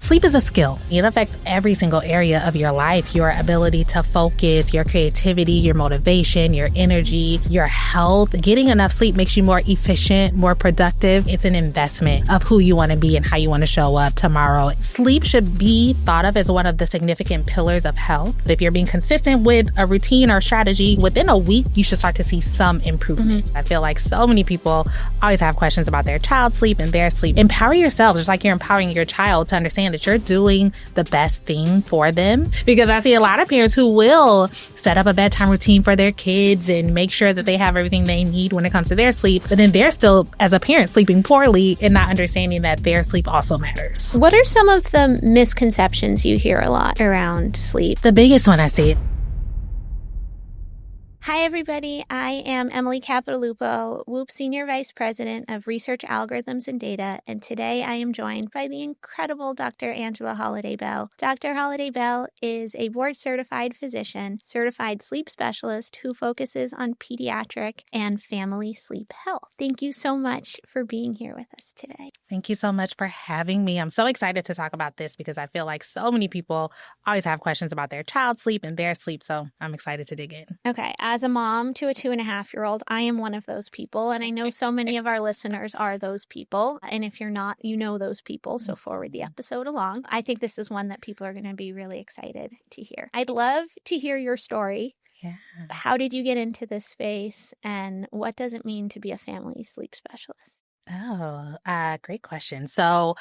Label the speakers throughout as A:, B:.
A: Sleep is a skill. It affects every single area of your life, your ability to focus, your creativity, your motivation, your energy, your health. Getting enough sleep makes you more efficient, more productive. It's an investment of who you want to be and how you want to show up tomorrow. Sleep should be thought of as one of the significant pillars of health. If you're being consistent with a routine or strategy, within a week, you should start to see some improvement. I feel like so many people always have questions about their child's sleep and their sleep. Empower yourself, just like you're empowering your child to understand that you're doing the best thing for them. Because I see a lot of parents who will set up a bedtime routine for their kids and make sure that they have everything they need when it comes to their sleep. But then they're still, as a parent, sleeping poorly and not understanding that their sleep also matters.
B: What are some of the misconceptions you hear a lot around sleep?
A: The biggest one I see.
B: Hi, everybody. I am Emily Capitalupo, WHOOP Senior Vice President of Research Algorithms and Data, and today I am joined by the incredible Dr. Angela Holliday-Bell. Dr. Holliday-Bell is a board-certified physician, certified sleep specialist who focuses on pediatric and family sleep health. Thank you so much for being here with us today.
A: Thank you so much for having me. I'm so excited to talk about this because I feel like so many people always have questions about their child's sleep and their sleep, so I'm excited to dig in.
B: Okay. As a mom to a 2.5-year-old, I am one of those people, and I know so many of our listeners are those people. And if you're not, you know those people, so forward the episode along. I think this is one that people are going to be really excited to hear. I'd love to hear your story.
A: Yeah.
B: How did you get into this space, and what does it mean to be a family sleep specialist?
A: Oh, great question. So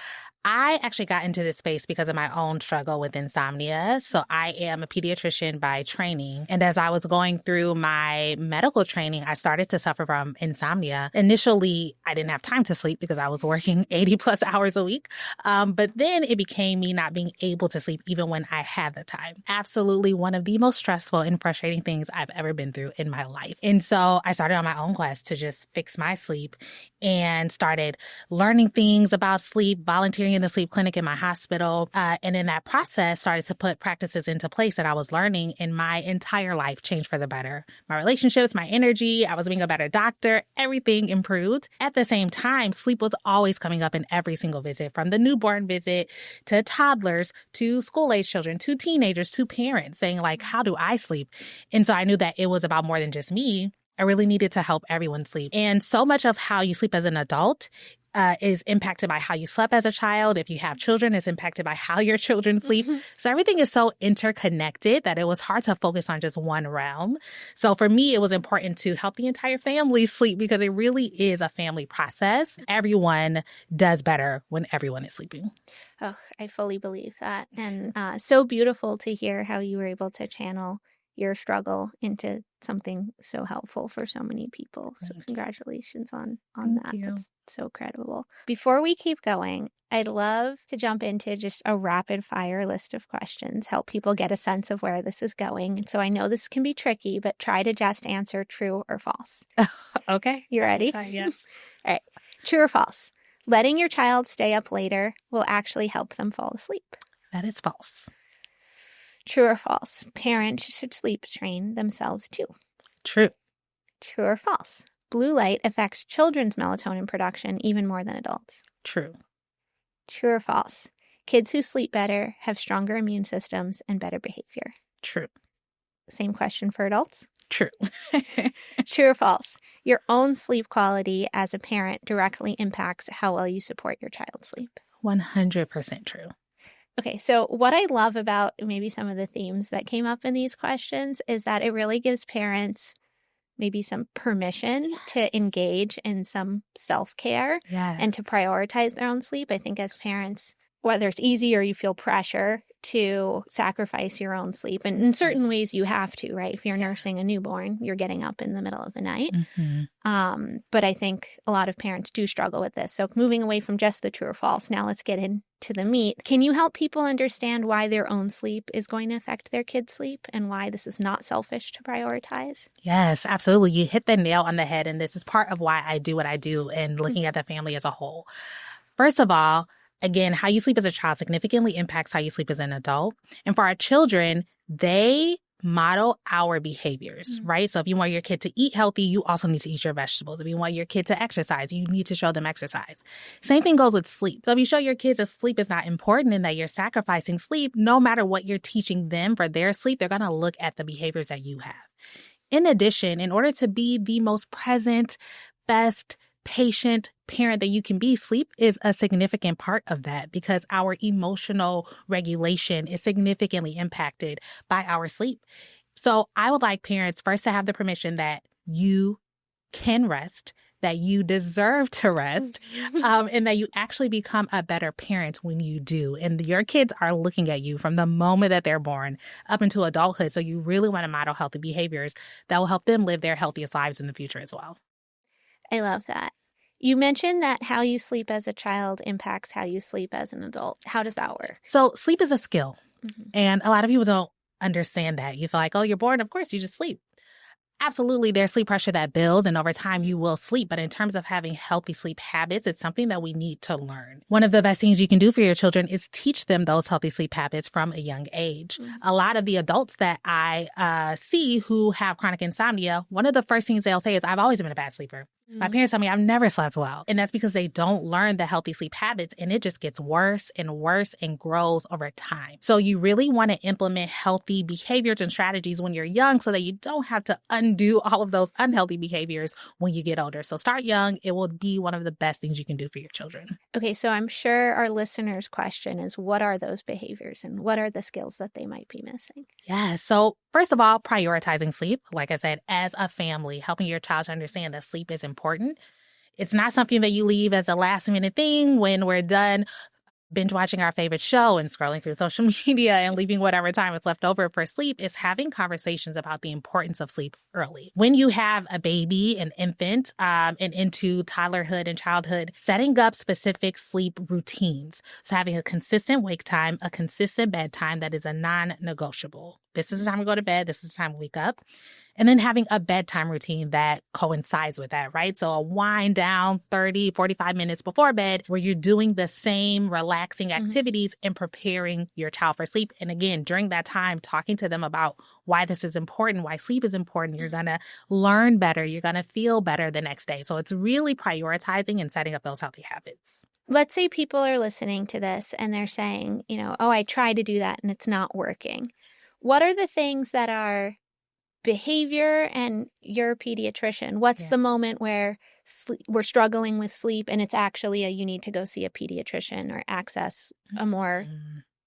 A: I actually got into this space because of my own struggle with insomnia. So I am a pediatrician by training. And as I was going through my medical training, I started to suffer from insomnia. Initially, I didn't have time to sleep because I was working 80 plus hours a week. But then it became me not being able to sleep even when I had the time. Absolutely one of the most stressful and frustrating things I've ever been through in my life. And so I started on my own quest to just fix my sleep and started learning things about sleep, volunteering in the sleep clinic in my hospital. And in that process, started to put practices into place that I was learning, and my entire life changed for the better. My relationships, my energy, I was being a better doctor, everything improved. At the same time, sleep was always coming up in every single visit, from the newborn visit to toddlers, to school-age children, to teenagers, to parents, saying like, how do I sleep? And so I knew that it was about more than just me. I really needed to help everyone sleep. And so much of how you sleep as an adult is impacted by how you slept as a child. If you have children, it's impacted by how your children sleep. So everything is so interconnected that it was hard to focus on just one realm. So for me, it was important to help the entire family sleep because it really is a family process. Everyone does better when everyone is sleeping.
B: Oh, I fully believe that. And so beautiful to hear how you were able to channel your struggle into something so helpful for so many people. So congratulations on that. That's so credible. Before we keep going, I'd love to jump into just a rapid fire list of questions, help people get a sense of where this is going. And so I know this can be tricky, but try to just answer true or false.
A: Okay.
B: You ready?
A: Yes.
B: All right. True or false? Letting your child stay up later will actually help them fall asleep.
A: That is false.
B: True or false? Parents should sleep train themselves too.
A: True.
B: True or false? Blue light affects children's melatonin production even more than adults.
A: True.
B: True or false? Kids who sleep better have stronger immune systems and better behavior.
A: True.
B: Same question for adults.
A: True.
B: True or false? Your own sleep quality as a parent directly impacts how well you support your child's sleep.
A: 100% true.
B: Okay, so what I love about maybe some of the themes that came up in these questions is that it really gives parents maybe some permission to engage in some self-care and to prioritize their own sleep. I think as parents, whether it's easy or you feel pressure to sacrifice your own sleep, and in certain ways you have to, right? If you're nursing a newborn, you're getting up in the middle of the night. But I think a lot of parents do struggle with this. So moving away from just the true or false, now let's get into the meat. Can you help people understand why their own sleep is going to affect their kids' sleep and why this is not selfish to prioritize?
A: Yes, absolutely. You hit the nail on the head. And this is part of why I do what I do and looking at the family as a whole. First of all, again, how you sleep as a child significantly impacts how you sleep as an adult. And for our children, they model our behaviors, right? So if you want your kid to eat healthy, you also need to eat your vegetables. If you want your kid to exercise, you need to show them exercise. Same thing goes with sleep. So if you show your kids that sleep is not important and that you're sacrificing sleep, no matter what you're teaching them for their sleep, they're going to look at the behaviors that you have. In addition, in order to be the most present, best, patient parent that you can be, sleep is a significant part of that because our emotional regulation is significantly impacted by our sleep. So I would like parents first to have the permission that you can rest, that you deserve to rest, and that you actually become a better parent when you do. And your kids are looking at you from the moment that they're born up into adulthood. So you really want to model healthy behaviors that will help them live their healthiest lives in the future as well.
B: I love that. You mentioned that how you sleep as a child impacts how you sleep as an adult. How does that work?
A: So sleep is a skill. And a lot of people don't understand that. You feel like, oh, you're born, of course, you just sleep. Absolutely, there's sleep pressure that builds, and over time you will sleep. But in terms of having healthy sleep habits, it's something that we need to learn. One of the best things you can do for your children is teach them those healthy sleep habits from a young age. A lot of the adults that I see who have chronic insomnia, one of the first things they'll say is, I've always been a bad sleeper. My parents tell me I've never slept well. And that's because they don't learn the healthy sleep habits, and it just gets worse and grows over time. So you really want to implement healthy behaviors and strategies when you're young so that you don't have to undo all of those unhealthy behaviors when you get older. So start young. It will be one of the best things you can do for your children.
B: Okay, so I'm sure our listeners' question is, what are those behaviors and what are the skills that they might be missing?
A: Yeah. So first of all, prioritizing sleep. Like I said, as a family, helping your child to understand that sleep is important. It's not something that you leave as a last minute thing when we're done binge watching our favorite show and scrolling through social media and leaving whatever time is left over for sleep. Is having conversations about the importance of sleep early. When you have a baby, an infant, and into toddlerhood and childhood, setting up specific sleep routines. So having a consistent wake time, a consistent bedtime that is a non-negotiable. This is the time we go to bed. This is the time we wake up. And then having a bedtime routine that coincides with that, right? So a wind down 30, 45 minutes before bed where you're doing the same relaxing activities and preparing your child for sleep. And again, during that time, talking to them about why this is important, why sleep is important. You're going to learn better. You're going to feel better the next day. So it's really prioritizing and setting up those healthy habits.
B: Let's say people are listening to this and they're saying, oh, I tried to do that and it's not working. What are the things that are behavior, and you're a pediatrician? What's the moment where we're struggling with sleep and it's actually you need to go see a pediatrician or access a more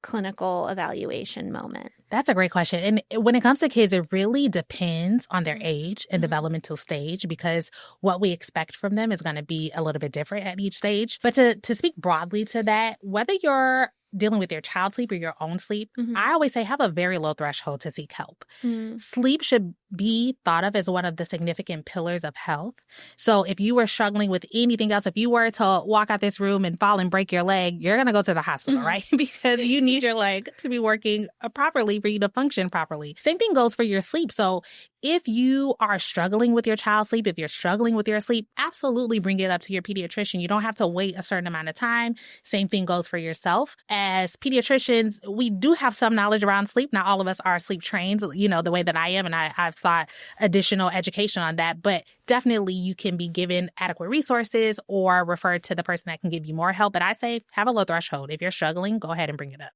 B: clinical evaluation moment?
A: That's a great question. And when it comes to kids, it really depends on their age and developmental stage, because what we expect from them is going to be a little bit different at each stage. But to speak broadly to that, whether you're dealing with your child's sleep or your own sleep, I always say have a very low threshold to seek help. Sleep should be thought of as one of the significant pillars of health. So if you were struggling with anything else, if you were to walk out this room and fall and break your leg, you're going to go to the hospital, right? Because you need your leg to be working properly for you to function properly. Same thing goes for your sleep. So if you are struggling with your child's sleep, if you're struggling with your sleep, absolutely bring it up to your pediatrician. You don't have to wait a certain amount of time. Same thing goes for yourself. As pediatricians, we do have some knowledge around sleep. Not all of us are sleep trained, the way that I am, and I've sought additional education on that. But definitely you can be given adequate resources or referred to the person that can give you more help. But I say have a low threshold. If you're struggling, go ahead and bring it up.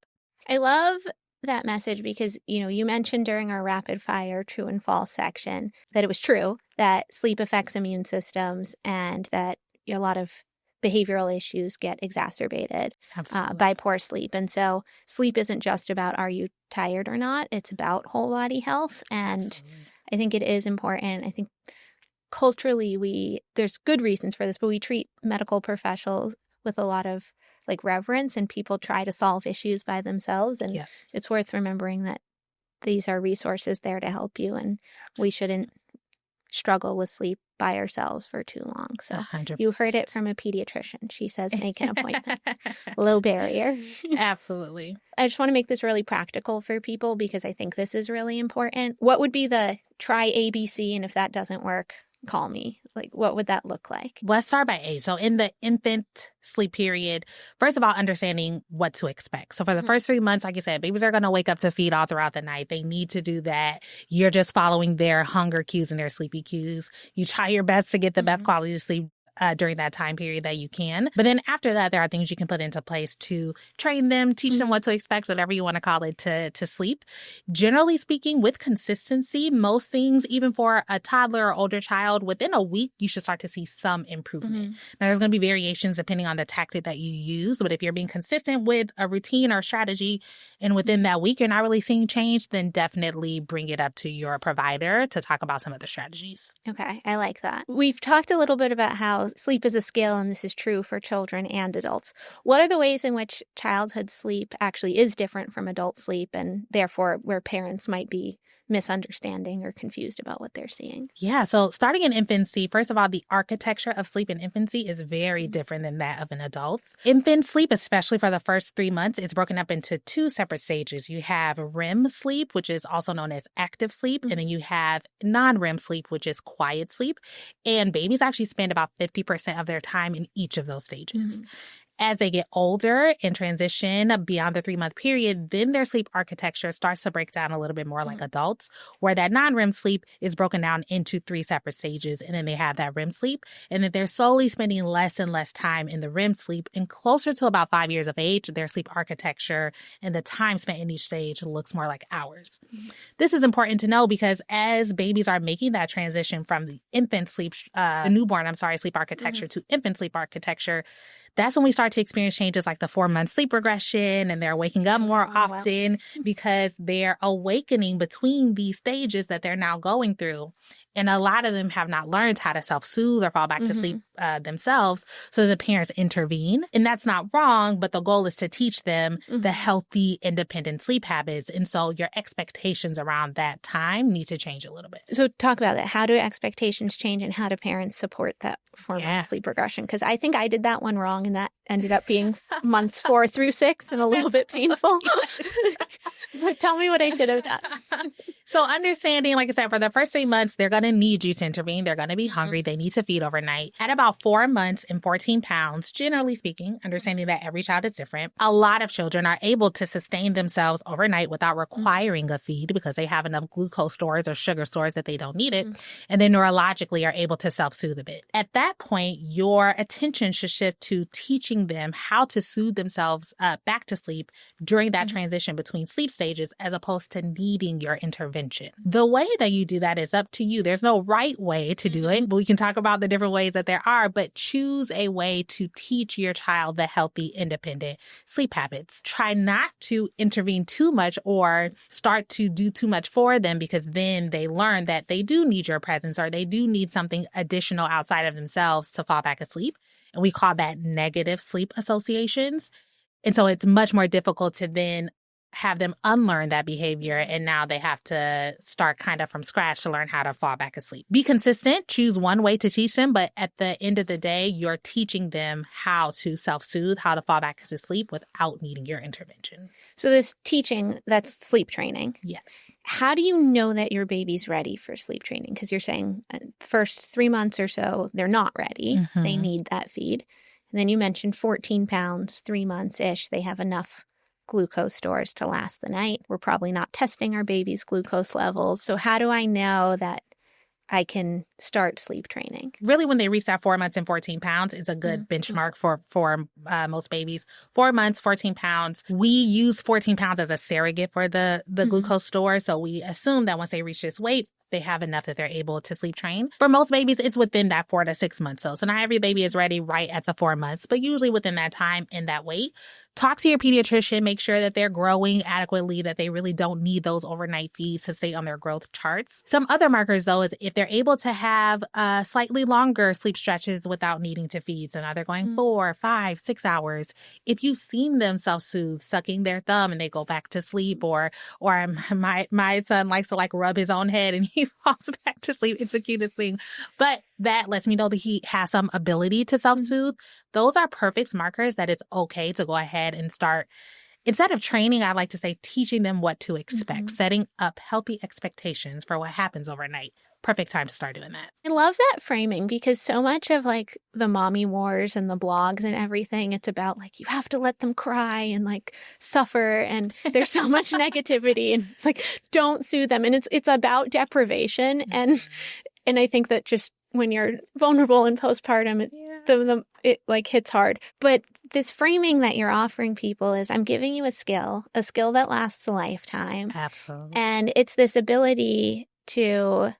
B: I love that message because, you mentioned during our rapid fire true and false section that it was true that sleep affects immune systems and that a lot of behavioral issues get exacerbated by poor sleep. And so sleep isn't just about are you tired or not, it's about whole body health. And absolutely. I think it is important. I think culturally there's good reasons for this, but we treat medical professionals with a lot of reverence, and people try to solve issues by themselves. And it's worth remembering that these are resources there to help you, and we shouldn't struggle with sleep by ourselves for too long. So
A: 100%.
B: You heard it from a pediatrician. She says make an appointment. Low barrier.
A: Absolutely.
B: I just want to make this really practical for people because I think this is really important. What would be the try ABC, and if that doesn't work, call me? Like, what would that look like?
A: Let's start by age. So in the infant sleep period, first of all, understanding what to expect. So for the first 3 months, like you said, babies are going to wake up to feed all throughout the night. They need to do that. You're just following their hunger cues and their sleepy cues. You try your best to get the best quality of sleep during that time period that you can. But then after that, there are things you can put into place to train them, teach them what to expect, whatever you want to call it, to sleep. Generally speaking, with consistency, most things, even for a toddler or older child, within a week, you should start to see some improvement. Now, there's going to be variations depending on the tactic that you use. But if you're being consistent with a routine or strategy, and within that week, you're not really seeing change, then definitely bring it up to your provider to talk about some of the strategies.
B: Okay, I like that. We've talked a little bit about how sleep is a skill, and this is true for children and adults. What are the ways in which childhood sleep actually is different from adult sleep, and therefore where parents might be misunderstanding or confused about what they're seeing?
A: Yeah, so starting in infancy, first of all, the architecture of sleep in infancy is very different than that of an adult. Infant sleep, especially for the first 3 months, is broken up into 2 separate stages. You have REM sleep, which is also known as active sleep, and then you have non-REM sleep, which is quiet sleep. And babies actually spend about 50% of their time in each of those stages. As they get older and transition beyond the 3-month period, then their sleep architecture starts to break down a little bit more like adults, where that non-REM sleep is broken down into 3 separate stages. And then they have that REM sleep. And then they're slowly spending less and less time in the REM sleep. And closer to about 5 years of age, their sleep architecture and the time spent in each stage looks more like hours. This is important to know because as babies are making that transition from the newborn sleep architecture to infant sleep architecture, that's when we start to experience changes like the 4-month sleep regression, and they're waking up more often because they're awakening between these stages that they're now going through. And a lot of them have not learned how to self-soothe or fall back to sleep themselves. So the parents intervene. And that's not wrong, but the goal is to teach them the healthy, independent sleep habits. And so your expectations around that time need to change a little bit.
B: So talk about that. How do expectations change, and how do parents support that 4-month sleep regression? Because I think I did that one wrong, and that ended up being months 4 through 6 and a little bit painful. But tell me what I did with that.
A: So understanding, like I said, for the first 3 months, they're going to need you to intervene. They're going to be hungry. They need to feed overnight. At about 4 months and 14 pounds, generally speaking, understanding that every child is different, a lot of children are able to sustain themselves overnight without requiring a feed because they have enough glucose stores or sugar stores that they don't need it. And then neurologically are able to self-soothe a bit. At that point, your attention should shift to teaching them how to soothe themselves back to sleep during that transition between sleep stages, as opposed to needing your intervention. The way that you do that is up to you. There's no right way to do it, but we can talk about the different ways that there are, but choose a way to teach your child the healthy, independent sleep habits. Try not to intervene too much or start to do too much for them, because then they learn that they do need your presence or they do need something additional outside of themselves to fall back asleep. And we call that negative sleep associations. And so it's much more difficult to then have them unlearn that behavior, and now they have to start kind of from scratch to learn how to fall back asleep. Be consistent, choose one way to teach them, but at the end of the day, you're teaching them how to self-soothe, how to fall back to sleep without needing your intervention.
B: So this teaching, that's sleep training.
A: Yes.
B: How do you know that your baby's ready for sleep training? Because you're saying the first 3 months or so, they're not ready. They need that feed. And then you mentioned 14 pounds, 3 months-ish, they have enough glucose stores to last the night. We're probably not testing our baby's glucose levels. So how do I know that I can start sleep training?
A: Really, when they reach that 4 months and 14 pounds, it's a good benchmark for most babies. 4 months, 14 pounds. We use 14 pounds as a surrogate for the glucose store. So we assume that once they reach this weight, they have enough that they're able to sleep train. For most babies, it's within that 4 to 6 months. So not every baby is ready right at the 4 months, but usually within that time and that weight. Talk to your pediatrician, make sure that they're growing adequately, that they really don't need those overnight feeds to stay on their growth charts. Some other markers, though, is if they're able to have slightly longer sleep stretches without needing to feed. So now they're going 4, 5, 6 hours. If you've seen them self-soothe, sucking their thumb and they go back to sleep, or my son likes to rub his own head and he falls back to sleep. It's the cutest thing. But that lets me know that he has some ability to self-soothe. Those are perfect markers that it's okay to go ahead and start. Instead of training, I like to say teaching them what to expect, setting up healthy expectations for what happens overnight. perfect time to start doing that.
B: I love that framing because so much of like the mommy wars and the blogs and everything, it's about like, you have to let them cry and like suffer. And there's so much negativity and it's like, don't sue them. And it's about deprivation. And I think that just when you're vulnerable in postpartum, it like hits hard. But this framing that you're offering people is, I'm giving you a skill that lasts a lifetime.
A: Absolutely.
B: And it's this ability to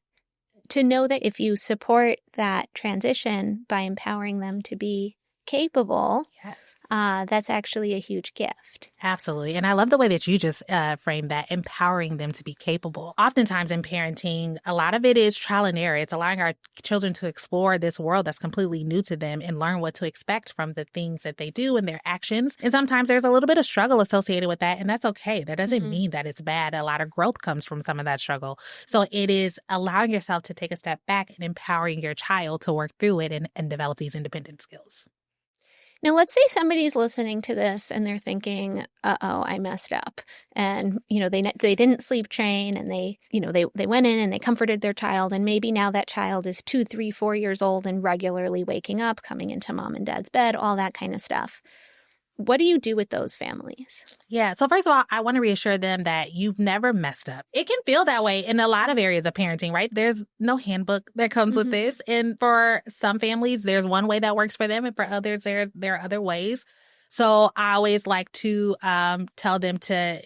B: know that if you support that transition by empowering them to be capable,
A: yes.
B: That's actually a huge gift.
A: Absolutely. And I love the way that you just framed that, empowering them to be capable. Oftentimes in parenting, a lot of it is trial and error. It's allowing our children to explore this world that's completely new to them and learn what to expect from the things that they do and their actions. And sometimes there's a little bit of struggle associated with that, and that's okay. That doesn't mean that it's bad. A lot of growth comes from some of that struggle. So it is allowing yourself to take a step back and empowering your child to work through it and develop these independent skills.
B: Now, let's say somebody's listening to this and they're thinking, uh-oh, I messed up. And, they didn't sleep train and they went in and they comforted their child. And maybe now that child is 2, 3, 4 years old and regularly waking up, coming into mom and dad's bed, all that kind of stuff. What do you do with those families?
A: Yeah. So first of all, I want to reassure them that you've never messed up. It can feel that way in a lot of areas of parenting, right? There's no handbook that comes with this. And for some families, there's one way that works for them. And for others, there are other ways. So I always like to tell them to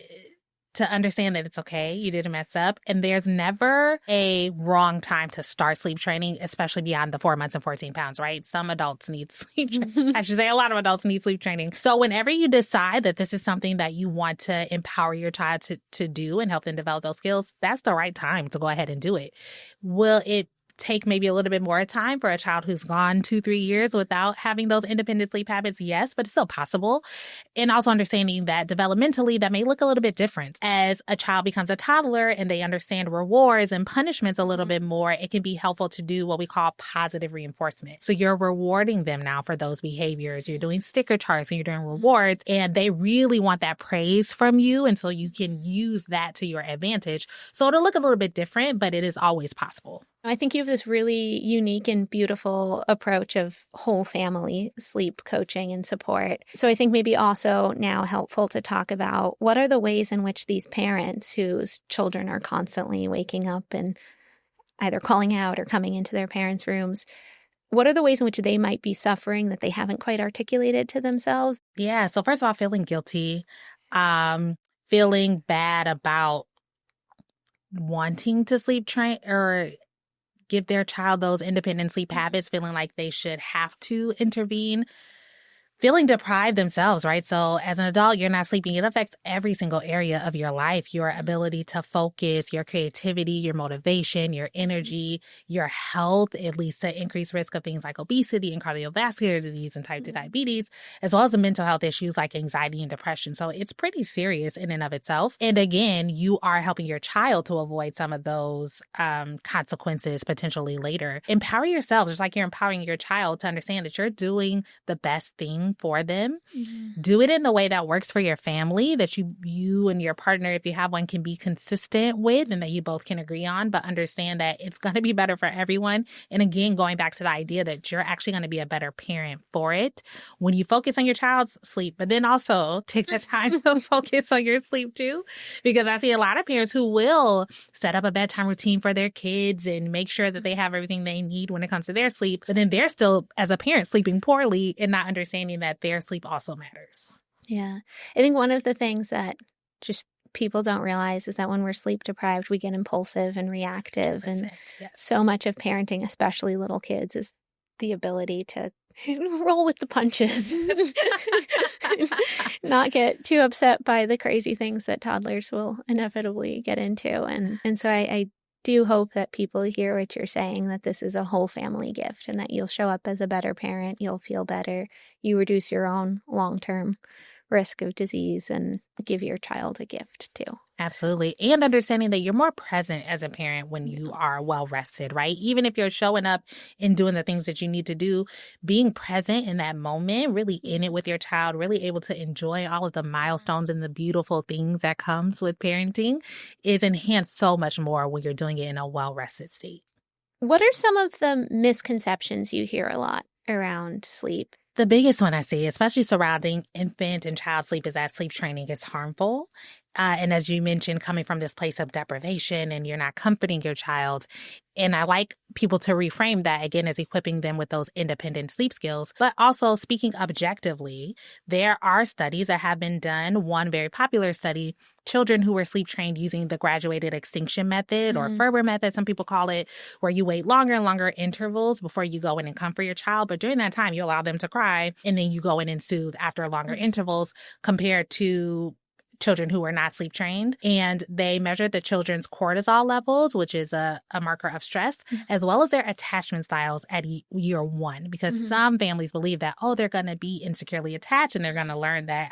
A: understand that it's okay. You didn't mess up. And there's never a wrong time to start sleep training, especially beyond the 4 months and 14 pounds, right? Some adults need sleep training. I should say a lot of adults need sleep training. So whenever you decide that this is something that you want to empower your child to do and help them develop those skills, that's the right time to go ahead and do it. Will it take maybe a little bit more time for a child who's gone 2-3 years without having those independent sleep habits? Yes, but it's still possible. And also understanding that developmentally, that may look a little bit different. As a child becomes a toddler and they understand rewards and punishments a little bit more, it can be helpful to do what we call positive reinforcement. So you're rewarding them now for those behaviors. You're doing sticker charts and you're doing rewards, and they really want that praise from you. And so you can use that to your advantage. So it'll look a little bit different, but it is always possible.
B: I think you have this really unique and beautiful approach of whole family sleep coaching and support. So I think maybe also now helpful to talk about what are the ways in which these parents whose children are constantly waking up and either calling out or coming into their parents' rooms, what are the ways in which they might be suffering that they haven't quite articulated to themselves?
A: Yeah. So first of all, feeling guilty, feeling bad about wanting to sleep train or give their child those independent sleep habits, feeling like they should have to intervene, feeling deprived themselves, right? So as an adult, you're not sleeping. It affects every single area of your life, your ability to focus, your creativity, your motivation, your energy, your health. It leads to increased risk of things like obesity and cardiovascular disease and type 2 diabetes, as well as the mental health issues like anxiety and depression. So it's pretty serious in and of itself. And again, you are helping your child to avoid some of those consequences potentially later. Empower yourself, just like you're empowering your child to understand that you're doing the best thing for them. Do it in the way that works for your family, that you and your partner, if you have one, can be consistent with and that you both can agree on, but understand that it's going to be better for everyone. And again, going back to the idea that you're actually going to be a better parent for it when you focus on your child's sleep, but then also take the time to focus on your sleep too. Because I see a lot of parents who will set up a bedtime routine for their kids and make sure that they have everything they need when it comes to their sleep, but then they're still, as a parent, sleeping poorly and not understanding that their sleep also matters.
B: Yeah. I think one of the things that just people don't realize is that when we're sleep deprived, we get impulsive and reactive. And
A: yes.
B: So much of parenting, especially little kids, is the ability to roll with the punches, not get too upset by the crazy things that toddlers will inevitably get into. And so I do hope that people hear what you're saying, that this is a whole family gift and that you'll show up as a better parent, you'll feel better, you reduce your own long-term risk of disease and give your child a gift too.
A: Absolutely. And understanding that you're more present as a parent when you are well rested, right? Even if you're showing up and doing the things that you need to do, being present in that moment, really in it with your child, really able to enjoy all of the milestones and the beautiful things that comes with parenting is enhanced so much more when you're doing it in a well rested state.
B: What are some of the misconceptions you hear a lot around sleep?
A: The biggest one I see, especially surrounding infant and child sleep, is that sleep training is harmful. And as you mentioned, coming from this place of deprivation and you're not comforting your child. And I like people to reframe that again as equipping them with those independent sleep skills, but also speaking objectively. There are studies that have been done. One very popular study, children who were sleep trained using the graduated extinction method or Ferber method, some people call it, where you wait longer and longer intervals before you go in and comfort your child. But during that time, you allow them to cry and then you go in and soothe after longer intervals, compared to children who were not sleep trained. And they measured the children's cortisol levels, which is a marker of stress, as well as their attachment styles at year one. Because some families believe that, oh, they're going to be insecurely attached and they're going to learn that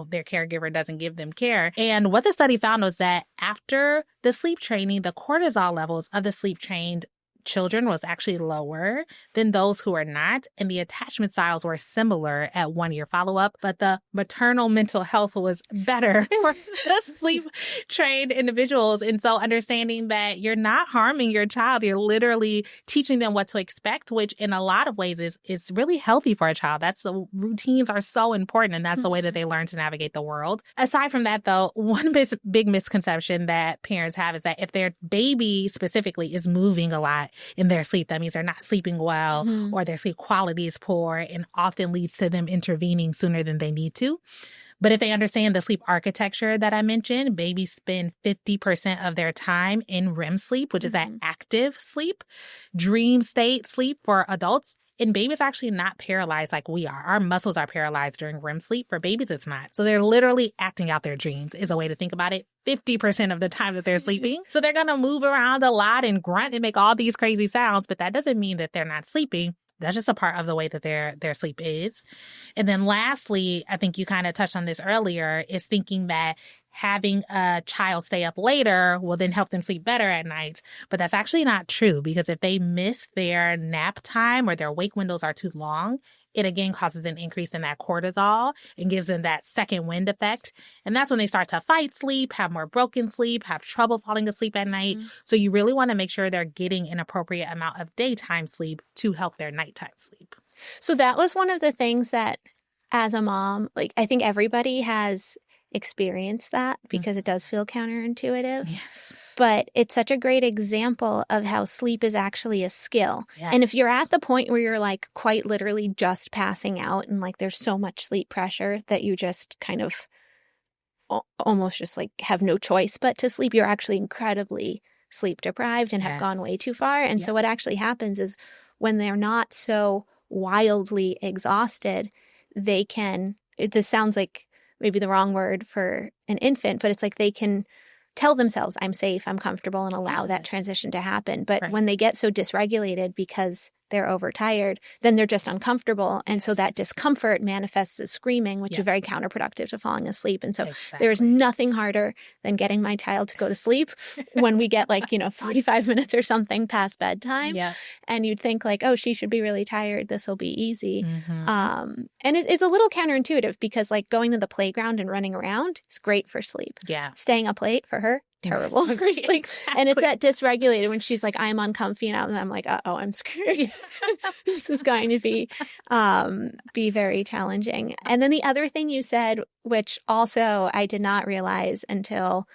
A: their caregiver doesn't give them care. And what the study found was that after the sleep training, the cortisol levels of the sleep trained children was actually lower than those who are not, and the attachment styles were similar at 1 year follow-up, but the maternal mental health was better for the sleep-trained individuals. And so understanding that you're not harming your child, you're literally teaching them what to expect, which in a lot of ways is really healthy for a child. Routines are so important, and that's the way that they learn to navigate the world. Aside from that, though, one big misconception that parents have is that if their baby specifically is moving a lot in their sleep, that means they're not sleeping well or their sleep quality is poor, and often leads to them intervening sooner than they need to. But if they understand the sleep architecture that I mentioned, babies spend 50% of their time in REM sleep, which is that active sleep, dream state sleep for adults. And babies are actually not paralyzed like we are. Our muscles are paralyzed during REM sleep. For babies, it's not. So they're literally acting out their dreams is a way to think about it. 50% of the time that they're sleeping. So they're going to move around a lot and grunt and make all these crazy sounds, but that doesn't mean that they're not sleeping. That's just a part of the way that their sleep is. And then lastly, I think you kind of touched on this earlier, is thinking that having a child stay up later will then help them sleep better at night. But that's actually not true, because if they miss their nap time or their wake windows are too long, it again causes an increase in that cortisol and gives them that second wind effect. And that's when they start to fight sleep, have more broken sleep, have trouble falling asleep at night. So you really want to make sure they're getting an appropriate amount of daytime sleep to help their nighttime sleep.
B: So that was one of the things that, as a mom, I think everybody has experienced that, because it does feel counterintuitive.
A: Yes.
B: But it's such a great example of how sleep is actually a skill.
A: Yeah.
B: And if you're at the point where you're quite literally just passing out and there's so much sleep pressure that you just kind of almost just have no choice but to sleep, you're actually incredibly sleep deprived and have gone way too far. And so what actually happens is, when they're not so wildly exhausted, they can, this sounds like maybe the wrong word for an infant, but it's they can tell themselves, I'm safe, I'm comfortable, and allow that transition to happen. But when they get so dysregulated because they're overtired, then they're just uncomfortable. And so that discomfort manifests as screaming, which is very counterproductive to falling asleep. And so there's nothing harder than getting my child to go to sleep when we get 45 minutes or something past bedtime. Yeah. And you'd think oh, she should be really tired, this will be easy. And it's a little counterintuitive, because going to the playground and running around is great for sleep. Yeah. Staying up late for her, terrible for sleep. And it's that dysregulated when she's I'm uncomfy, and I'm uh-oh, I'm screwed. This is going to be very challenging. And then the other thing you said, which also I did not realize until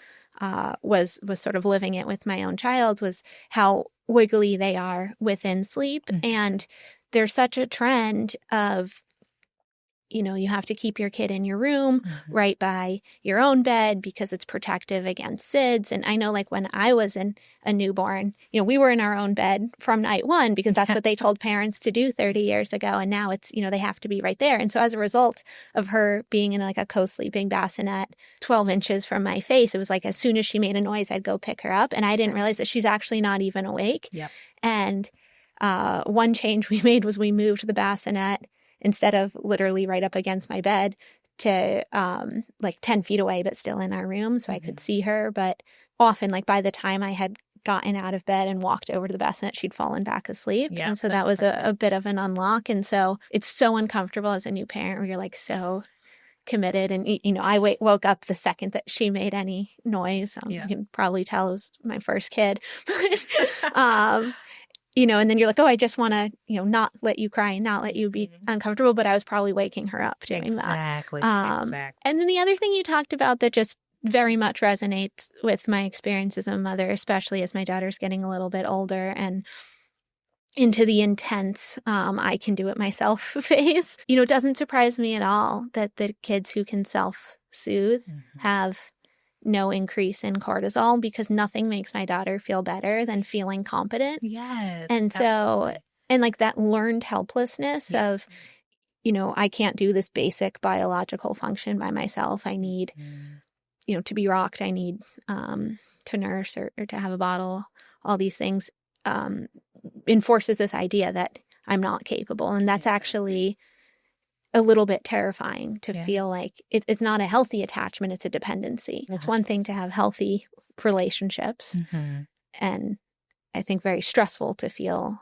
B: was sort of living it with my own child, was how wiggly they are within sleep. And there's such a trend of, you have to keep your kid in your room right by your own bed because it's protective against SIDS. And I know when I was a newborn, we were in our own bed from night one, because that's what they told parents to do 30 years ago. And now it's, they have to be right there. And so as a result of her being in a co-sleeping bassinet 12 inches from my face, it was as soon as she made a noise, I'd go pick her up. And I didn't realize that she's actually not even awake. Yep. And one change we made was we moved the bassinet, instead of literally right up against my bed, to 10 feet away, but still in our room, so I could see her. But often, by the time I had gotten out of bed and walked over to the bassinet, she'd fallen back asleep. Yeah, and so that was a bit of an unlock. And so it's so uncomfortable as a new parent, where you're so committed. And, I woke up the second that she made any noise. You can probably tell it was my first kid. and then you're like, oh, I just want to, not let you cry and not let you be uncomfortable. But I was probably waking her up doing that.
A: Exactly.
B: And then the other thing you talked about that just very much resonates with my experience as a mother, especially as my daughter's getting a little bit older and into the intense, I can do it myself phase. It doesn't surprise me at all that the kids who can self-soothe have no increase in cortisol, because nothing makes my daughter feel better than feeling competent.
A: Yes.
B: And so,
A: absolutely.
B: and like that learned helplessness of, I can't do this basic biological function by myself. I need, to be rocked. I need to nurse or to have a bottle, all these things enforces this idea that I'm not capable. And that's actually a little bit terrifying to feel like it's not a healthy attachment, it's a dependency. It's one thing to have healthy relationships, and I think very stressful to feel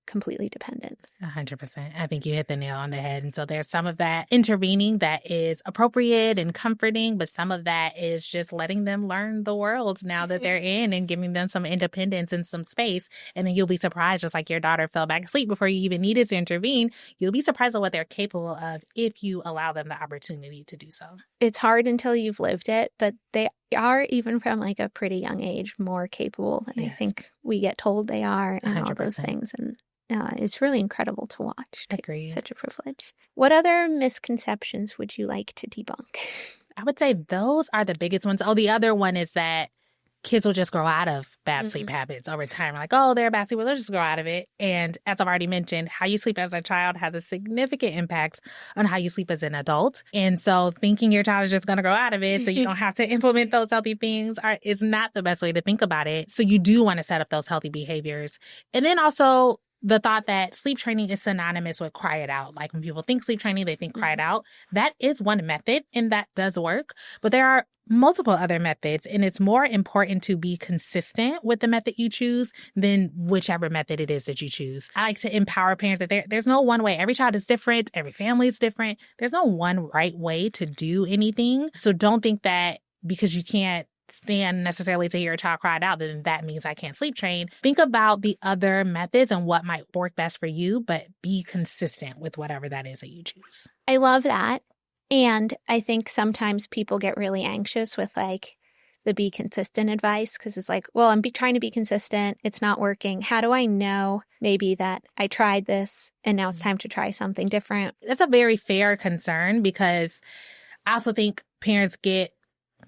B: completely dependent.
A: 100%. I think you hit the nail on the head. And so there's some of that intervening that is appropriate and comforting, but some of that is just letting them learn the world now that they're in and giving them some independence and some space. And then you'll be surprised, just like your daughter fell back asleep before you even needed to intervene. You'll be surprised at what they're capable of if you allow them the opportunity to do so.
B: It's hard until you've lived it, but they are, even from like a pretty young age, more capable than I think we get told they are, and 100%. All those things. And it's really incredible to watch.
A: Agreed.
B: Such a privilege. What other misconceptions would you like to debunk?
A: I would say those are the biggest ones. Oh, the other one is that kids will just grow out of bad sleep habits over time. Like, oh, they're a bad sleeper, they'll just grow out of it. And as I've already mentioned, how you sleep as a child has a significant impact on how you sleep as an adult. And so thinking your child is just going to grow out of it so you don't have to implement those healthy things is not the best way to think about it. So you do want to set up those healthy behaviors. And then also the thought that sleep training is synonymous with cry it out. Like when people think sleep training, they think cry it out. That is one method and that does work. But there are multiple other methods, and it's more important to be consistent with the method you choose than whichever method it is that you choose. I like to empower parents that there's no one way. Every child is different. Every family is different. There's no one right way to do anything. So don't think that because you can't stand necessarily to hear a child cry out, then that means I can't sleep train. Think about the other methods and what might work best for you, but be consistent with whatever that is that you choose.
B: I love that. And I think sometimes people get really anxious with like the be consistent advice, because it's like, well, I'm trying to be consistent. It's not working. How do I know maybe that I tried this and now it's time to try something different?
A: That's a very fair concern, because I also think parents get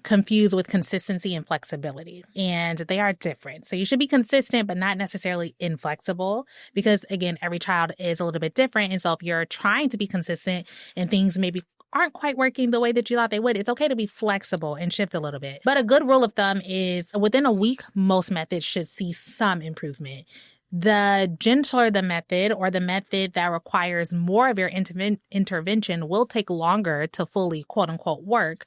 A: confused with consistency and flexibility, and they are different. So you should be consistent, but not necessarily inflexible, because again, every child is a little bit different. And so if you're trying to be consistent and things maybe aren't quite working the way that you thought they would, it's okay to be flexible and shift a little bit. But a good rule of thumb is within a week, most methods should see some improvement. The gentler the method, or the method that requires more of your intervention, will take longer to fully quote unquote work.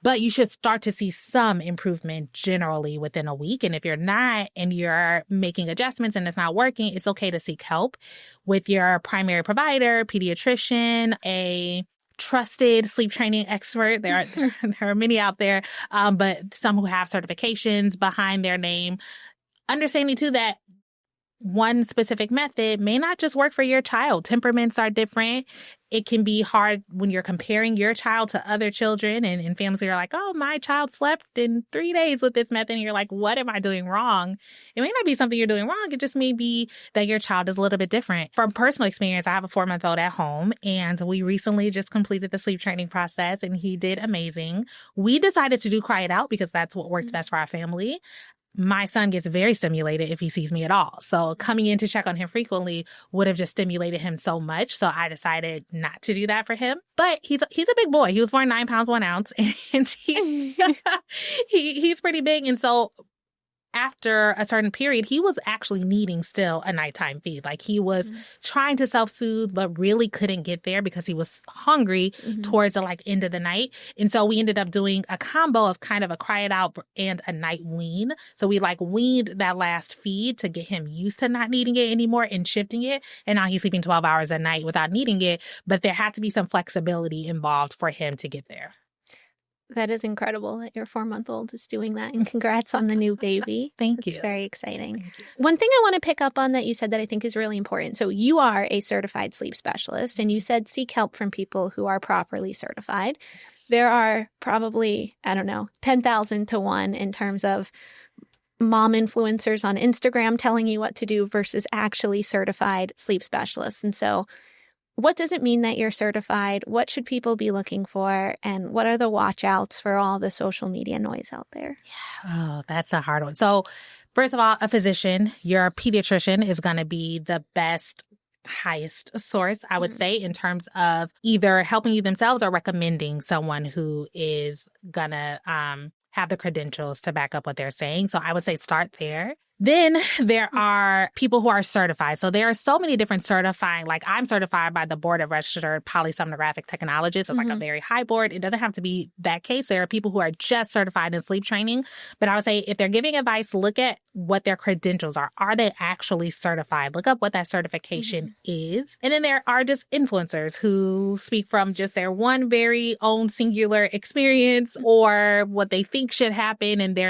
A: But you should start to see some improvement generally within a week. And if you're not, and you're making adjustments and it's not working, it's okay to seek help with your primary provider, pediatrician, a trusted sleep training expert. There are many out there, but some who have certifications behind their name. Understanding too that one specific method may not just work for your child. Temperaments are different. It can be hard when you're comparing your child to other children, and families are like, oh, my child slept in 3 days with this method. And you're like, what am I doing wrong? It may not be something you're doing wrong. It just may be that your child is a little bit different. From personal experience, I have a 4-month-old at home, and we recently just completed the sleep training process, and he did amazing. We decided to do cry it out because that's what worked best for our family. My son gets very stimulated if he sees me at all. So coming in to check on him frequently would have just stimulated him so much. So I decided not to do that for him. But he's a big boy. He was born 9 pounds, 1 ounce, and he's pretty big. And so after a certain period, he was actually needing still a nighttime feed. Like he was trying to self-soothe, but really couldn't get there because he was hungry towards the end of the night. And so we ended up doing a combo of kind of a cry it out and a night wean. So we weaned that last feed to get him used to not needing it anymore and shifting it. And now he's sleeping 12 hours a night without needing it. But there had to be some flexibility involved for him to get there.
B: That is incredible that your 4-month-old is doing that. And congrats on the new baby.
A: Thank
B: It's
A: you.
B: very exciting.
A: Thank you.
B: One thing I want to pick up on that you said that I think is really important. So you are a certified sleep specialist, and you said seek help from people who are properly certified.
A: Yes.
B: There are probably, 10,000 to 1 in terms of mom influencers on Instagram telling you what to do versus actually certified sleep specialists. And so what does it mean that you're certified? What should people be looking for? And what are the watch outs for all the social media noise out there?
A: Oh, that's a hard one. So first of all, a physician, your pediatrician is going to be the best, highest source, I would say, in terms of either helping you themselves or recommending someone who is going to have the credentials to back up what they're saying. So I would say start there. Then there are people who are certified. So there are so many different certifying, like I'm certified by the Board of Registered Polysomnographic Technologists. It's like a very high board. It doesn't have to be that case. There are people who are just certified in sleep training. But I would say if they're giving advice, look at what their credentials are. Are they actually certified? Look up what that certification is. And then there are just influencers who speak from just their one very own singular experience or what they think should happen. And there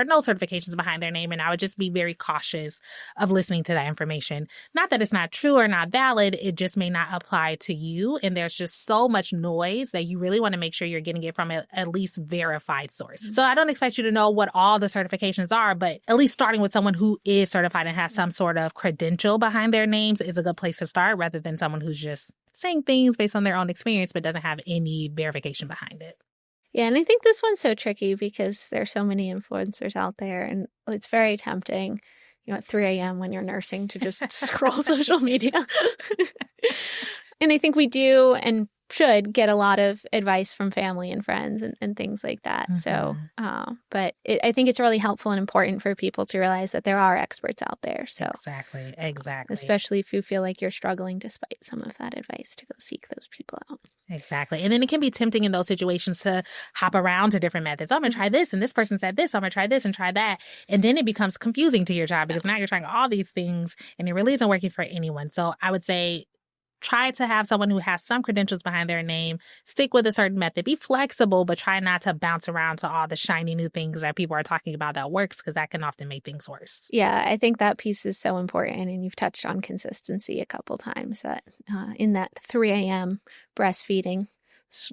A: are no certifications behind their name. And I would just be very cautious of listening to that information. Not that it's not true or not valid. It just may not apply to you. And there's just so much noise that you really want to make sure you're getting it from at least verified source. So I don't expect you to know what all the certifications are, but at least starting with someone who is certified and has some sort of credential behind their names is a good place to start rather than someone who's just saying things based on their own experience but doesn't have any verification behind it.
B: Yeah, and I think this one's so tricky because there's so many influencers out there, and it's very tempting, at 3 a.m. when you're nursing to just scroll social media. And I think we do and should get a lot of advice from family and friends and things like that. So, but I think it's really helpful and important for people to realize that there are experts out there. So
A: Exactly.
B: Especially if you feel like you're struggling despite some of that advice, to go seek those people out.
A: Exactly. And then it can be tempting in those situations to hop around to different methods. I'm going to try this, and this person said this. I'm going to try this and try that. And then it becomes confusing to your child because now you're trying all these things and it really isn't working for anyone. So I would say try to have someone who has some credentials behind their name, stick with a certain method, be flexible, but try not to bounce around to all the shiny new things that people are talking about that works, because that can often make things worse.
B: Yeah, I think that piece is so important. And you've touched on consistency a couple times, that in that 3 a.m. breastfeeding,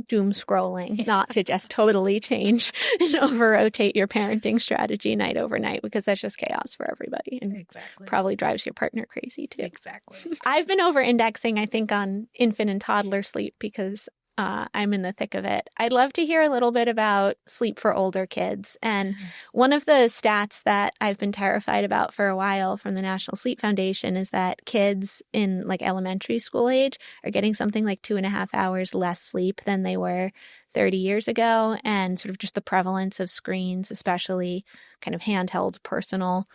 B: doom scrolling, not to just totally change and over-rotate your parenting strategy night over night, because that's just chaos for everybody and probably drives your partner crazy too.
A: Exactly.
B: I've been over-indexing, I think, on infant and toddler sleep because I'm in the thick of it. I'd love to hear a little bit about sleep for older kids. And one of the stats that I've been terrified about for a while from the National Sleep Foundation is that kids in like elementary school age are getting something like 2.5 hours less sleep than they were 30 years ago. And sort of just the prevalence of screens, especially kind of handheld personal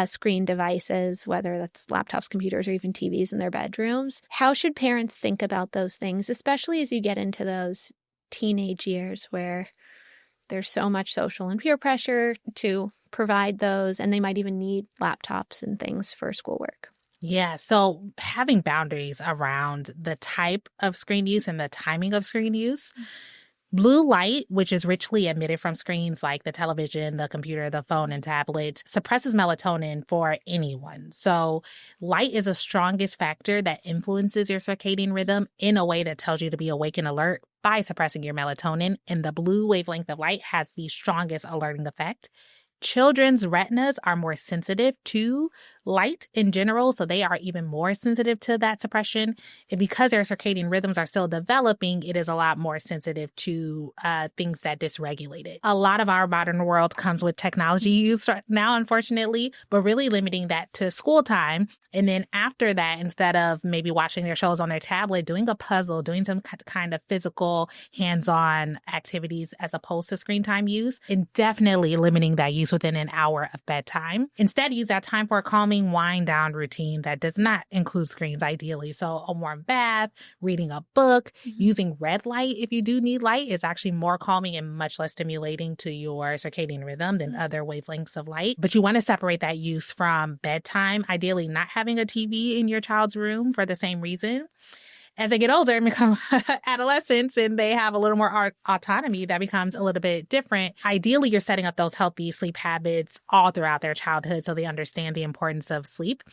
B: screen devices, whether that's laptops, computers, or even TVs in their bedrooms. How should parents think about those things, especially as you get into those teenage years where there's so much social and peer pressure to provide those, and they might even need laptops and things for schoolwork?
A: Yeah. So having boundaries around the type of screen use and the timing of screen use. Blue light, which is richly emitted from screens like the television, the computer, the phone, and tablet, suppresses melatonin for anyone. So light is the strongest factor that influences your circadian rhythm in a way that tells you to be awake and alert by suppressing your melatonin. And the blue wavelength of light has the strongest alerting effect. Children's retinas are more sensitive to light in general, so they are even more sensitive to that suppression. And because their circadian rhythms are still developing, it is a lot more sensitive to things that dysregulate it. A lot of our modern world comes with technology use right now, unfortunately, but really limiting that to school time. And then after that, instead of maybe watching their shows on their tablet, doing a puzzle, doing some kind of physical hands-on activities as opposed to screen time use, and definitely limiting that use within an hour of bedtime. Instead, use that time for a calming wind down routine that does not include screens ideally. So a warm bath, reading a book, using red light if you do need light is actually more calming and much less stimulating to your circadian rhythm than other wavelengths of light. But you want to separate that use from bedtime, ideally not having a TV in your child's room for the same reason. As they get older and become adolescents and they have a little more autonomy, that becomes a little bit different. Ideally, you're setting up those healthy sleep habits all throughout their childhood so they understand the importance of sleep.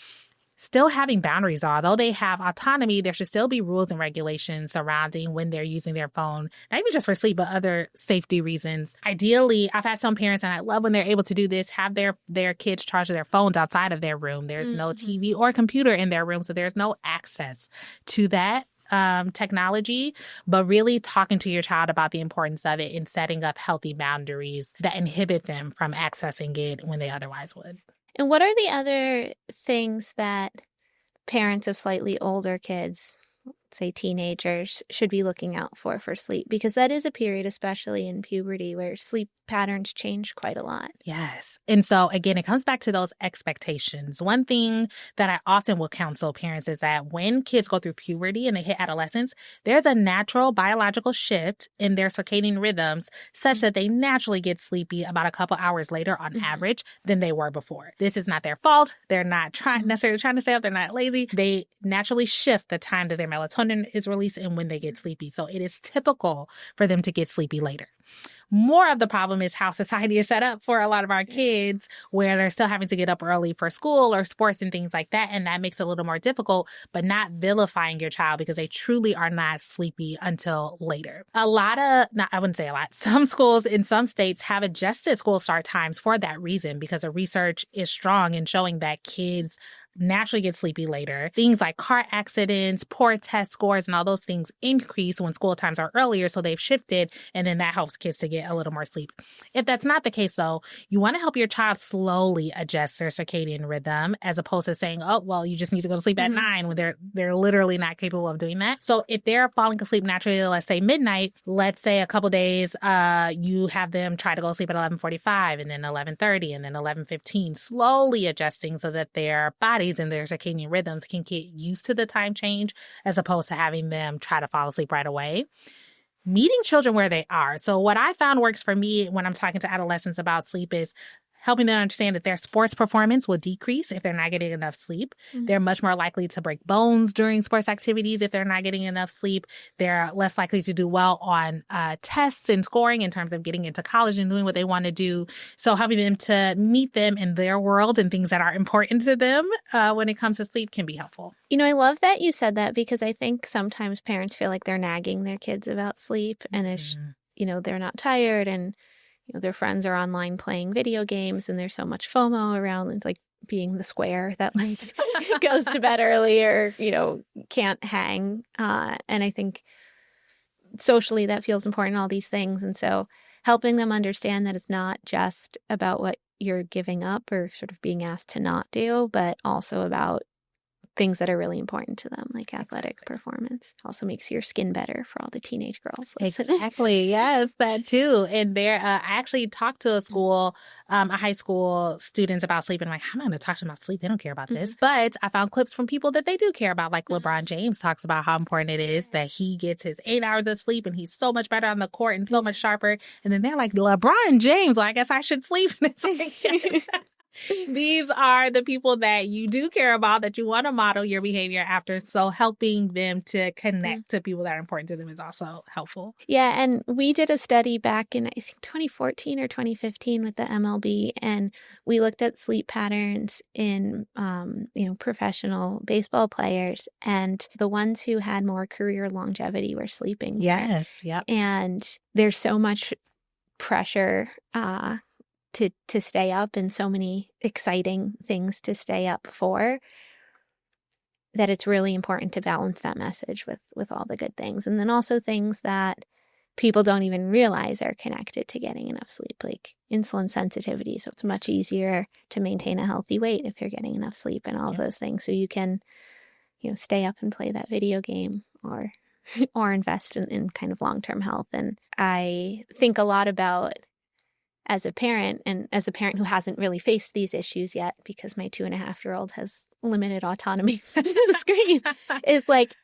A: Still having boundaries, although they have autonomy, there should still be rules and regulations surrounding when they're using their phone, not even just for sleep, but other safety reasons. Ideally, I've had some parents, and I love when they're able to do this, have their kids charge their phones outside of their room. There's no TV or computer in their room, so there's no access to that technology, but really talking to your child about the importance of it and setting up healthy boundaries that inhibit them from accessing it when they otherwise would.
B: And what are the other things that parents of slightly older kids, say teenagers, should be looking out for sleep? Because that is a period, especially in puberty, where sleep patterns change quite a lot.
A: Yes. And so again, it comes back to those expectations. One thing that I often will counsel parents is that when kids go through puberty and they hit adolescence, there's a natural biological shift in their circadian rhythms such that they naturally get sleepy about a couple hours later on average than they were before. This is not their fault. They're not necessarily trying to stay up. They're not lazy. They naturally shift the time that their melatonin is released and when they get sleepy. So it is typical for them to get sleepy later. More of the problem is how society is set up for a lot of our kids, where they're still having to get up early for school or sports and things like that. And that makes it a little more difficult, but not vilifying your child because they truly are not sleepy until later. I wouldn't say a lot. Some schools in some states have adjusted school start times for that reason because the research is strong in showing that kids naturally get sleepy later. Things like car accidents, poor test scores, and all those things increase when school times are earlier. So they've shifted, and then that helps kids to get a little more sleep. If that's not the case, though, you want to help your child slowly adjust their circadian rhythm as opposed to saying, oh, well, you just need to go to sleep at 9 when they're literally not capable of doing that. So if they're falling asleep naturally, let's say midnight, let's say a couple days, you have them try to go to sleep at 11:45 and then 11:30 and then 11:15, slowly adjusting so that their bodies and their circadian rhythms can get used to the time change as opposed to having them try to fall asleep right away. Meeting children where they are. So what I found works for me when I'm talking to adolescents about sleep is helping them understand that their sports performance will decrease if they're not getting enough sleep. They're much more likely to break bones during sports activities if they're not getting enough sleep. They're less likely to do well on tests and scoring in terms of getting into college and doing what they want to do. So helping them to meet them in their world and things that are important to them when it comes to sleep can be helpful.
B: You know, I love that you said that because I think sometimes parents feel like they're nagging their kids about sleep and it's, they're not tired and their friends are online playing video games and there's so much FOMO around. It's like being the square that like goes to bed early or, can't hang. And I think socially that feels important, all these things. And so helping them understand that it's not just about what you're giving up or sort of being asked to not do, but also about things that are really important to them, like athletic performance. Also makes your skin better for all the teenage girls listening.
A: Exactly. Yes, that too. And I actually talked to a high school students about sleep. And I'm like, how am I going to talk to them about sleep? They don't care about this. But I found clips from people that they do care about. Like LeBron James talks about how important it is that he gets his 8 hours of sleep and he's so much better on the court and so much sharper. And then they're like, LeBron James, well, I guess I should sleep. And it's like, these are the people that you do care about, that you want to model your behavior after. So helping them to connect to people that are important to them is also helpful.
B: Yeah. And we did a study back in, I think, 2014 or 2015 with the MLB. And we looked at sleep patterns in, professional baseball players. And the ones who had more career longevity were sleeping more.
A: Yes. Yep.
B: And there's so much pressure, to stay up and so many exciting things to stay up for that it's really important to balance that message with all the good things. And then also things that people don't even realize are connected to getting enough sleep, like insulin sensitivity. So it's much easier to maintain a healthy weight if you're getting enough sleep and all of those things. So you can, stay up and play that video game or invest in kind of long-term health. And I think a lot about as a parent, and as a parent who hasn't really faced these issues yet because my 2.5-year-old has limited autonomy on the screen, is like,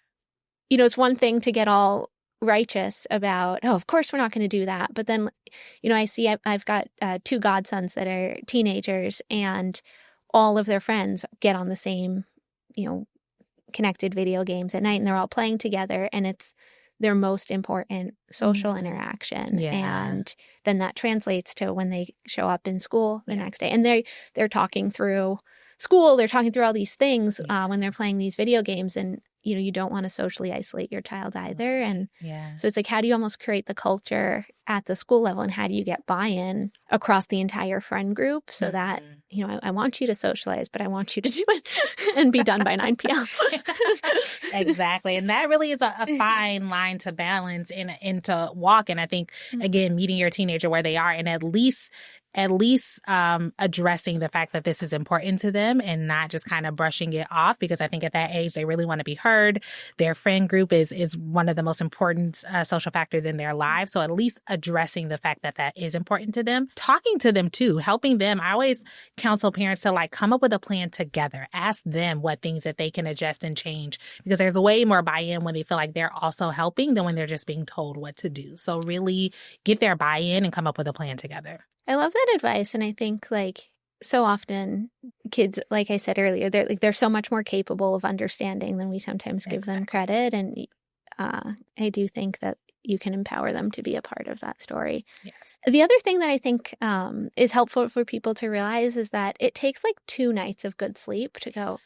B: it's one thing to get all righteous about, oh, of course we're not going to do that. But then, I see I've got 2 godsons that are teenagers and all of their friends get on the same, connected video games at night and they're all playing together and it's their most important social interaction.
A: Yeah.
B: And then that translates to when they show up in school the next day. And they're talking through school, they're talking through all these things when they're playing these video games. And, you don't want to socially isolate your child either. And so it's like, how do you almost create the culture at the school level and how do you get buy-in across the entire friend group so that, I want you to socialize, but I want you to do it and be done by 9 p.m.
A: Exactly. And that really is a fine line to balance and to walk. And I think, again, meeting your teenager where they are and at least addressing the fact that this is important to them and not just kind of brushing it off, because I think at that age, they really want to be heard. Their friend group is one of the most important social factors in their lives. So at least addressing the fact that that is important to them, talking to them too, helping them. I always counsel parents to come up with a plan together, ask them what things that they can adjust and change, because there's way more buy-in when they feel like they're also helping than when they're just being told what to do. So really get their buy-in and come up with a plan together.
B: I love that advice. And I think so often kids, like I said earlier, they're so much more capable of understanding than we sometimes give them credit. And I do think that you can empower them to be a part of that story.
A: Yes.
B: The other thing that I think is helpful for people to realize is that it takes 2 nights of good sleep to go,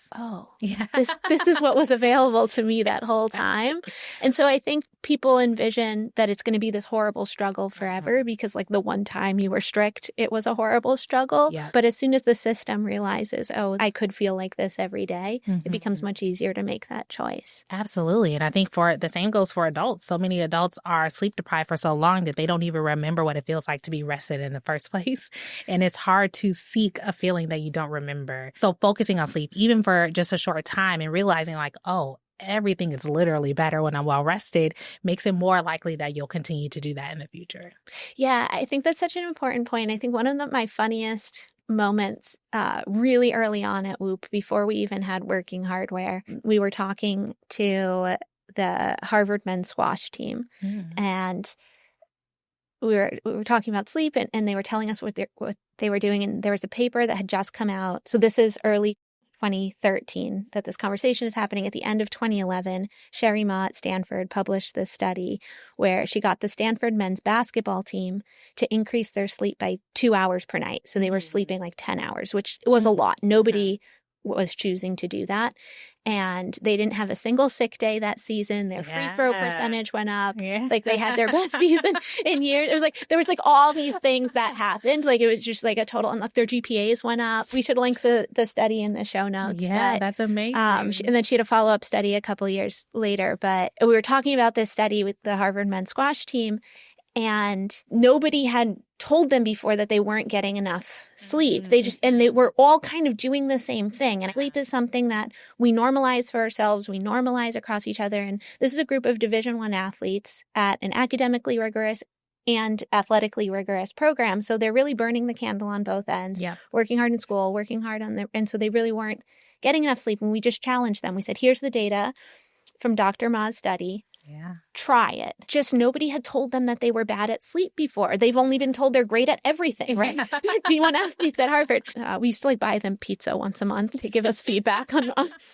B: this is what was available to me that whole time. And so I think people envision that it's going to be this horrible struggle forever because the one time you were strict, it was a horrible struggle.
A: Yeah.
B: But as soon as the system realizes, I could feel like this every day, it becomes much easier to make that choice.
A: Absolutely. And I think the same goes for adults. So many adults are sleep deprived for so long that they don't even remember what it feels like to be rested in the first place. And it's hard to seek a feeling that you don't remember. So focusing on sleep, even for just a short time and realizing everything is literally better when I'm well rested makes it more likely that you'll continue to do that in the future.
B: Yeah, I think that's such an important point. I think one of my funniest moments really early on at Whoop, before we even had working hardware, we were talking to the Harvard men's squash team and we were talking about sleep and they were telling us what they were doing. And there was a paper that had just come out. So this is early 2013 that this conversation is happening. At the end of 2011, Sherry Ma at Stanford published this study where she got the Stanford men's basketball team to increase their sleep by 2 hours per night. So they were sleeping 10 hours, which was a lot. Nobody was choosing to do that. And they didn't have a single sick day that season. Their free throw percentage went up. Yeah. They had their best season in years. It was there was all these things that happened. It was just a total, and their GPAs went up. We should link the study in the show notes.
A: Yeah, that's amazing.
B: And then she had a follow-up study a couple of years later. But we were talking about this study with the Harvard men's squash team, and nobody had told them before that they weren't getting enough sleep. They were all kind of doing the same thing. And sleep is something that we normalize for ourselves. We normalize across each other. And this is a group of Division I athletes at an academically rigorous and athletically rigorous program. So they're really burning the candle on both ends, working hard in school, working hard and so they really weren't getting enough sleep. And we just challenged them. We said, here's the data from Dr. Ma's study.
A: Yeah.
B: Try it. Just nobody had told them that they were bad at sleep before. They've only been told they're great at everything, right? D1 athletes at Harvard. We used to buy them pizza once a month to give us feedback on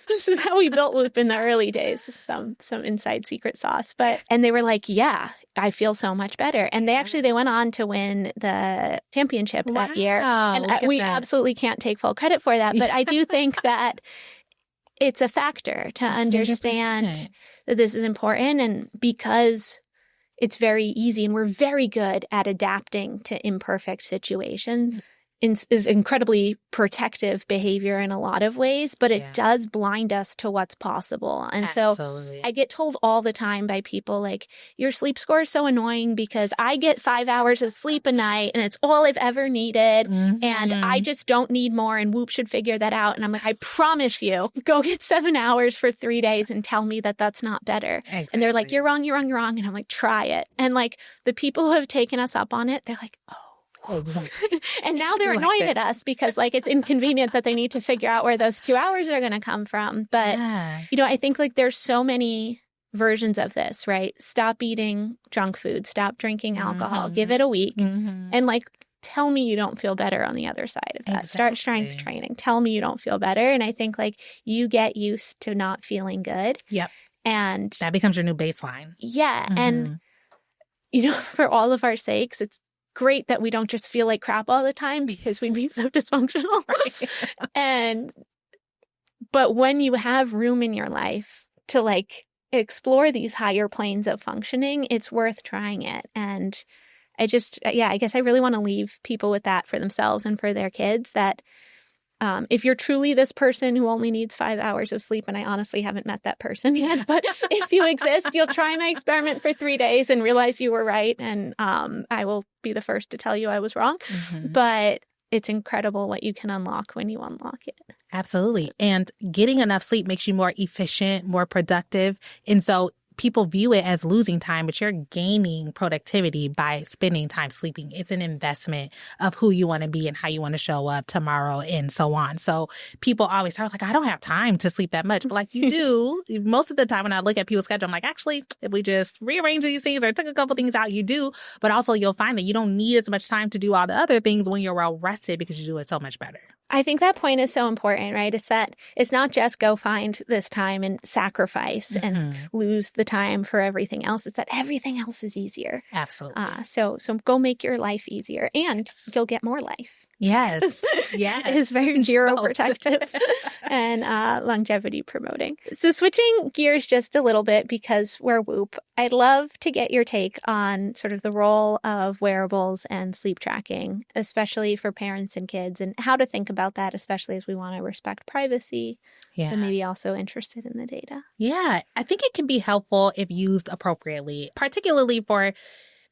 B: this is how we built Whoop in the early days. Some inside secret sauce. And they were yeah, I feel so much better. And they went on to win the championship that year. And we absolutely can't take full credit for that. But I do think that it's a factor to understand 100%. That this is important. And because it's very easy and we're very good at adapting to imperfect situations, is incredibly protective behavior in a lot of ways, but it does blind us to what's possible. And
A: Absolutely.
B: So I get told all the time by people your sleep score is so annoying because I get 5 hours of sleep a night and it's all I've ever needed. And I just don't need more and Whoop should figure that out. And I'm I promise you, go get 7 hours for 3 days and tell me that that's not better.
A: Exactly.
B: And they're you're wrong, you're wrong, you're wrong. And I'm try it. And the people who have taken us up on it, they're oh. And now they're annoyed at us because it's inconvenient that they need to figure out where those 2 hours are going to come from. But, I think there's so many versions of this, right? Stop eating junk food, stop drinking alcohol, give it a week and tell me you don't feel better on the other side of that. Start strength
A: Exactly.
B: training. Tell me you don't feel better. And I think like you get used to not feeling good.
A: Yep.
B: And
A: That becomes your new baseline.
B: yeah. And, you know, for all of our sakes, it's great that we don't just feel like crap all the time because we'd be so dysfunctional. But when you have room in your life to like explore these higher planes of functioning, it's worth trying it. And I guess I really want to leave people with that for themselves and for their kids, that if you're truly this person who only needs 5 hours of sleep, and I honestly haven't met that person yet, but if you exist, you'll try my experiment for 3 days and realize you were right. And I will be the first to tell you I was wrong. But it's incredible what you can unlock when you unlock it.
A: Absolutely. And getting enough sleep makes you more efficient, more productive. And so people view it as losing time, but you're gaining productivity by spending time sleeping. It's an investment of who you want to be and how you want to show up tomorrow and so on. So people always start like, I don't have time to sleep that much. But like you do, most of the time when I look at people's schedule, I'm like, actually, if we just rearrange these things or took a couple things out, you do. But also you'll find that you don't need as much time to do all the other things when you're well rested because you do it so much better.
B: I think that point is so important, right? It's that it's not just go find this time and sacrifice and lose the time for everything else. It's that everything else is easier.
A: Absolutely.
B: So go make your life easier and you'll get more life.
A: Yes. Yes.
B: It's very geroprotective and longevity promoting. So switching gears just a little bit because we're Whoop, I'd love to get your take on sort of the role of wearables and sleep tracking, especially for parents and kids, and how to think about that, especially as we want to respect privacy, but maybe also interested in the data.
A: Yeah, I think it can be helpful if used appropriately, particularly for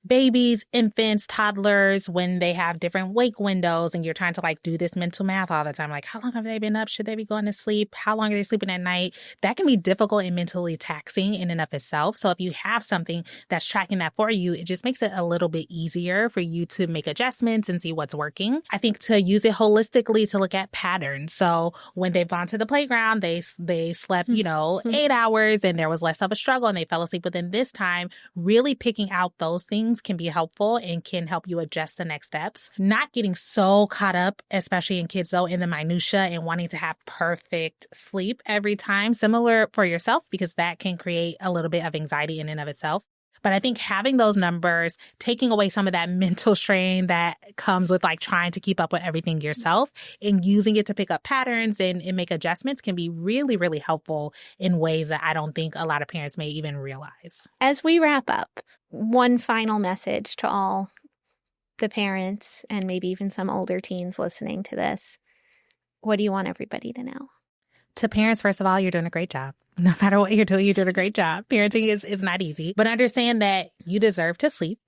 A: babies, infants, toddlers, when they have different wake windows and you're trying to like do this mental math all the time. Like, how long have they been up? Should they be going to sleep? How long are they sleeping at night? That can be difficult and mentally taxing in and of itself. So if you have something that's tracking that for you, it just makes it a little bit easier for you to make adjustments and see what's working. I think to use it holistically, to look at patterns. So when they've gone to the playground, they slept, 8 hours and there was less of a struggle and they fell asleep within this time, really picking out those things can be helpful and can help you adjust the next steps. Not getting so caught up, especially in kids though, in the minutia and wanting to have perfect sleep every time, similar for yourself, because that can create a little bit of anxiety in and of itself. But I think having those numbers, taking away some of that mental strain that comes with like trying to keep up with everything yourself and using it to pick up patterns and make adjustments can be really, really helpful in ways that I don't think a lot of parents may even realize.
B: As we wrap up, one final message to all the parents and maybe even some older teens listening to this. What do you want everybody to know?
A: To parents, first of all, you're doing a great job. No matter what you're doing a great job. Parenting is not easy, but understand that you deserve to sleep.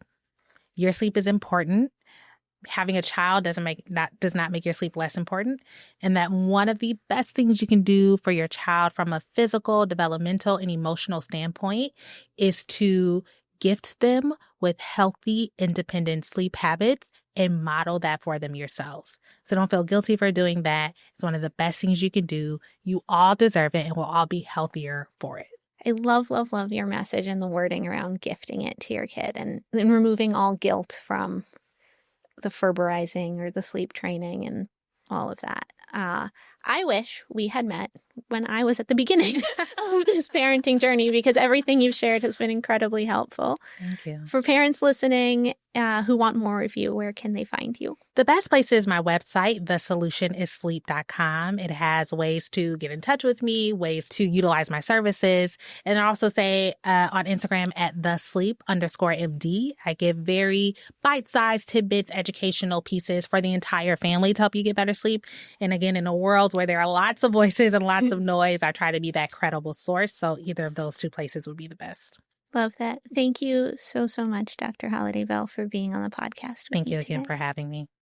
A: Your sleep is important. Having a child does not make your sleep less important. And that one of the best things you can do for your child from a physical, developmental, and emotional standpoint is to gift them with healthy, independent sleep habits and model that for them yourselves. So don't feel guilty for doing that. It's one of the best things you can do. You all deserve it and we'll all be healthier for it.
B: I love, love, love your message and the wording around gifting it to your kid and removing all guilt from the Ferberizing or the sleep training and all of that. I wish we had met when I was at the beginning of this parenting journey because everything you've shared has been incredibly helpful.
A: Thank you.
B: For parents listening who want more of you, where can they find you?
A: The best place is my website, thesolutionissleep.com. It has ways to get in touch with me, ways to utilize my services. And I also say on Instagram at thesleep_MD. I give very bite-sized tidbits, educational pieces for the entire family to help you get better sleep. And again, in a world where there are lots of voices and lots of noise, I try to be that credible source. So either of those two places would be the best.
B: Love that. Thank you so, so much, Dr. Holliday-Bell, for being on the podcast.
A: Thank you again for having me.